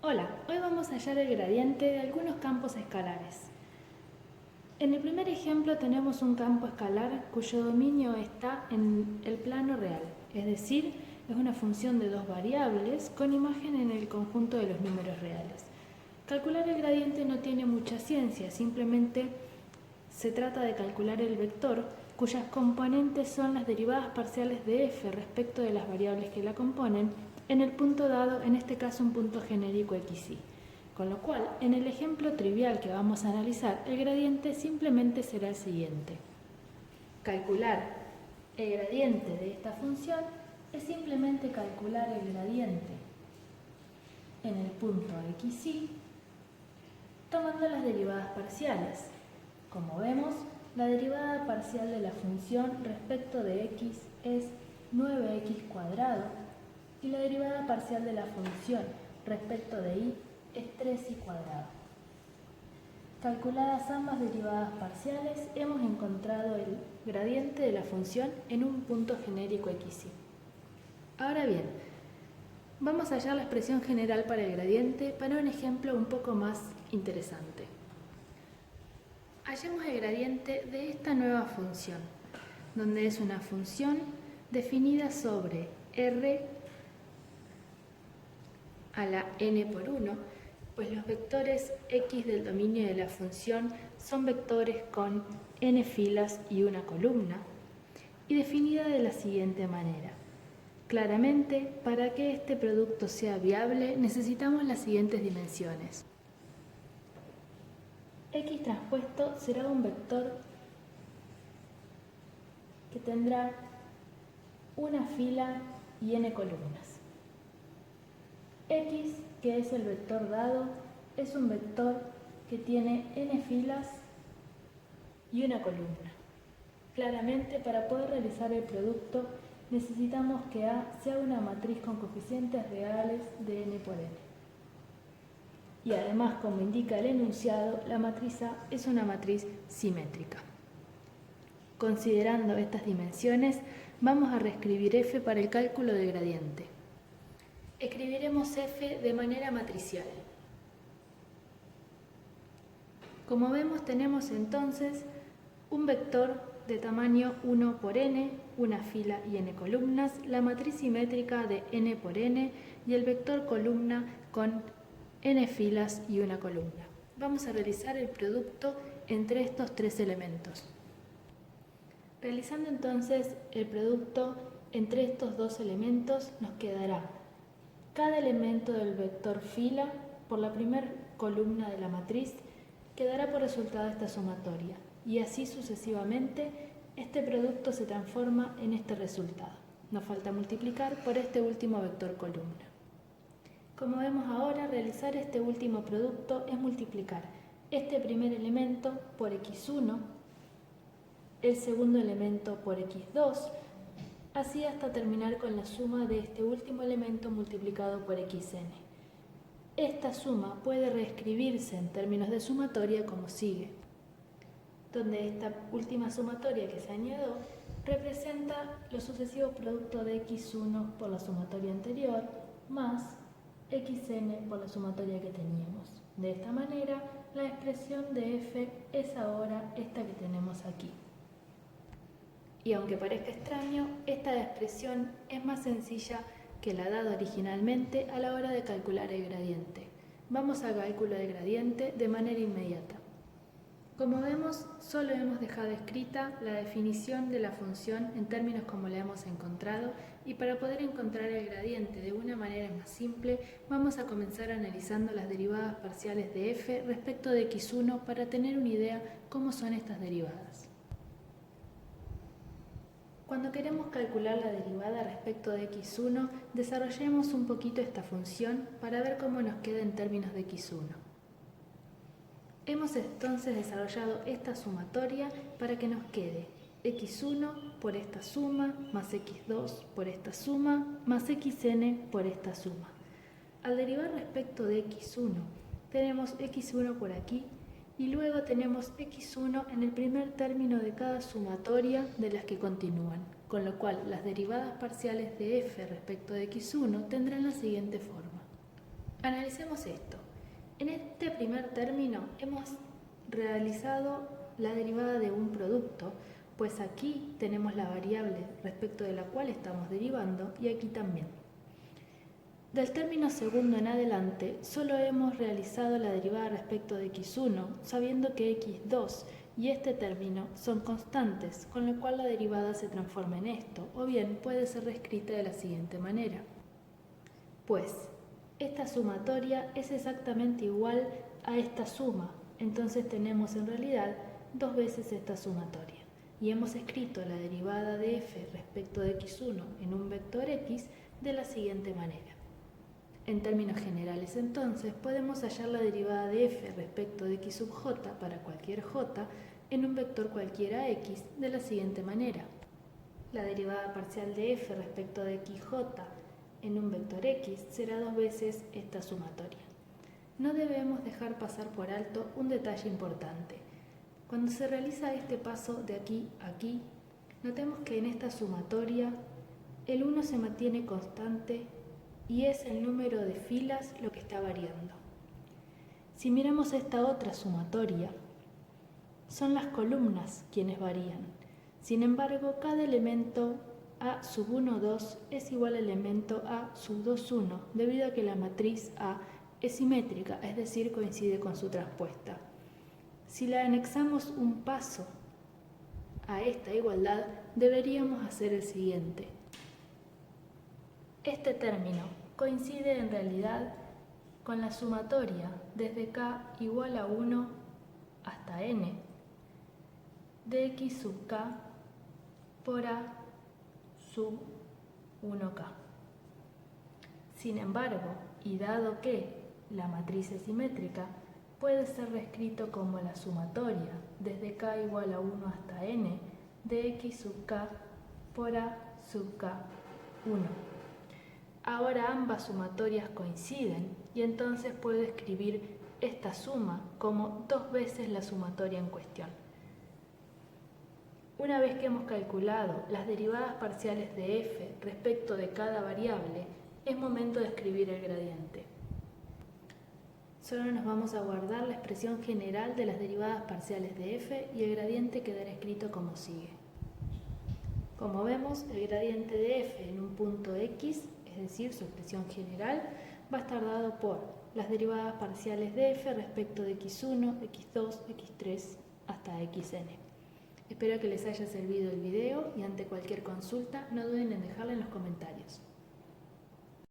Hola, hoy vamos a hallar el gradiente de algunos campos escalares. En el primer ejemplo tenemos un campo escalar cuyo dominio está en el plano real, es decir, es una función de dos variables con imagen en el conjunto de los números reales. Calcular el gradiente no tiene mucha ciencia, simplemente se trata de calcular el vector cuyas componentes son las derivadas parciales de f respecto de las variables que la componen en el punto dado, en este caso un punto genérico xy. Con lo cual, en el ejemplo trivial que vamos a analizar, el gradiente simplemente será el siguiente. Calcular el gradiente de esta función es simplemente calcular el gradiente en el punto xy tomando las derivadas parciales. Como vemos, la derivada parcial de la función respecto de x es 9x cuadrado y la derivada parcial de la función respecto de y es 3y cuadrado. Calculadas ambas derivadas parciales, hemos encontrado el gradiente de la función en un punto genérico xy. Ahora bien, vamos a hallar la expresión general para el gradiente para un ejemplo un poco más interesante. Hallemos el gradiente de esta nueva función, donde es una función definida sobre r a la n por 1, pues los vectores x del dominio de la función son vectores con n filas y una columna, y definida de la siguiente manera. Claramente, para que este producto sea viable, necesitamos las siguientes dimensiones. X transpuesto será un vector que tendrá una fila y n columnas. X, que es el vector dado, es un vector que tiene n filas y una columna. Claramente, para poder realizar el producto, necesitamos que A sea una matriz con coeficientes reales de n por n. Y además, como indica el enunciado, la matriz A es una matriz simétrica. Considerando estas dimensiones, vamos a reescribir f para el cálculo del gradiente. Escribiremos f de manera matricial. Como vemos, tenemos entonces un vector de tamaño 1 por n, una fila y n columnas, la matriz simétrica de n por n y el vector columna con n filas y una columna. Vamos a realizar el producto entre estos tres elementos. Realizando entonces el producto entre estos dos elementos, nos quedará cada elemento del vector fila por la primera columna de la matriz quedará por resultado esta sumatoria, y así sucesivamente. Este producto se transforma en este resultado. Nos falta multiplicar por este último vector columna. Como vemos ahora, realizar este último producto es multiplicar este primer elemento por x1, el segundo elemento por x2, así hasta terminar con la suma de este último elemento multiplicado por xn. Esta suma puede reescribirse en términos de sumatoria como sigue, donde esta última sumatoria que se añadió representa los sucesivos productos de x1 por la sumatoria anterior más xn por la sumatoria que teníamos. De esta manera, la expresión de f es ahora esta que tenemos aquí. Y aunque parezca extraño, esta expresión es más sencilla que la dada originalmente a la hora de calcular el gradiente. Vamos al cálculo del gradiente de manera inmediata. Como vemos, solo hemos dejado escrita la definición de la función en términos como la hemos encontrado, y para poder encontrar el gradiente de una manera más simple, vamos a comenzar analizando las derivadas parciales de f respecto de x1 para tener una idea cómo son estas derivadas. Cuando queremos calcular la derivada respecto de x1, desarrollemos un poquito esta función para ver cómo nos queda en términos de x1. Hemos entonces desarrollado esta sumatoria para que nos quede x1 por esta suma, más x2 por esta suma, más xn por esta suma. Al derivar respecto de x1, tenemos x1 por aquí, y luego tenemos x1 en el primer término de cada sumatoria de las que continúan, con lo cual las derivadas parciales de f respecto de x1 tendrán la siguiente forma. Analicemos esto. En este primer término hemos realizado la derivada de un producto, pues aquí tenemos la variable respecto de la cual estamos derivando y aquí también. Del término segundo en adelante, solo hemos realizado la derivada respecto de x1, sabiendo que x2 y este término son constantes, con lo cual la derivada se transforma en esto, o bien puede ser reescrita de la siguiente manera. Pues, esta sumatoria es exactamente igual a esta suma, entonces tenemos en realidad dos veces esta sumatoria. Y hemos escrito la derivada de f respecto de x1 en un vector x de la siguiente manera. En términos generales, entonces, podemos hallar la derivada de f respecto de x sub j para cualquier j en un vector cualquiera x de la siguiente manera. La derivada parcial de f respecto de xj en un vector x será dos veces esta sumatoria. No debemos dejar pasar por alto un detalle importante. Cuando se realiza este paso de aquí a aquí, notemos que en esta sumatoria el 1 se mantiene constante y es el número de filas lo que está variando. Si miramos esta otra sumatoria, son las columnas quienes varían. Sin embargo, cada elemento A sub 1, 2 es igual al elemento A sub 2, 1, debido a que la matriz A es simétrica, es decir, coincide con su transpuesta. Si le anexamos un paso a esta igualdad, deberíamos hacer el siguiente. Este término coincide en realidad con la sumatoria desde k igual a 1 hasta n de x sub k por a sub 1k. Sin embargo, y dado que la matriz es simétrica, puede ser reescrito como la sumatoria desde k igual a 1 hasta n de x sub k por a sub k 1. Ahora ambas sumatorias coinciden y entonces puedo escribir esta suma como dos veces la sumatoria en cuestión. Una vez que hemos calculado las derivadas parciales de f respecto de cada variable, es momento de escribir el gradiente. Solo nos vamos a guardar la expresión general de las derivadas parciales de f y el gradiente quedará escrito como sigue. Como vemos, el gradiente de f en un punto x, es decir, su expresión general, va a estar dado por las derivadas parciales de f respecto de x1, x2, x3 hasta xn. Espero que les haya servido el video y ante cualquier consulta no duden en dejarla en los comentarios.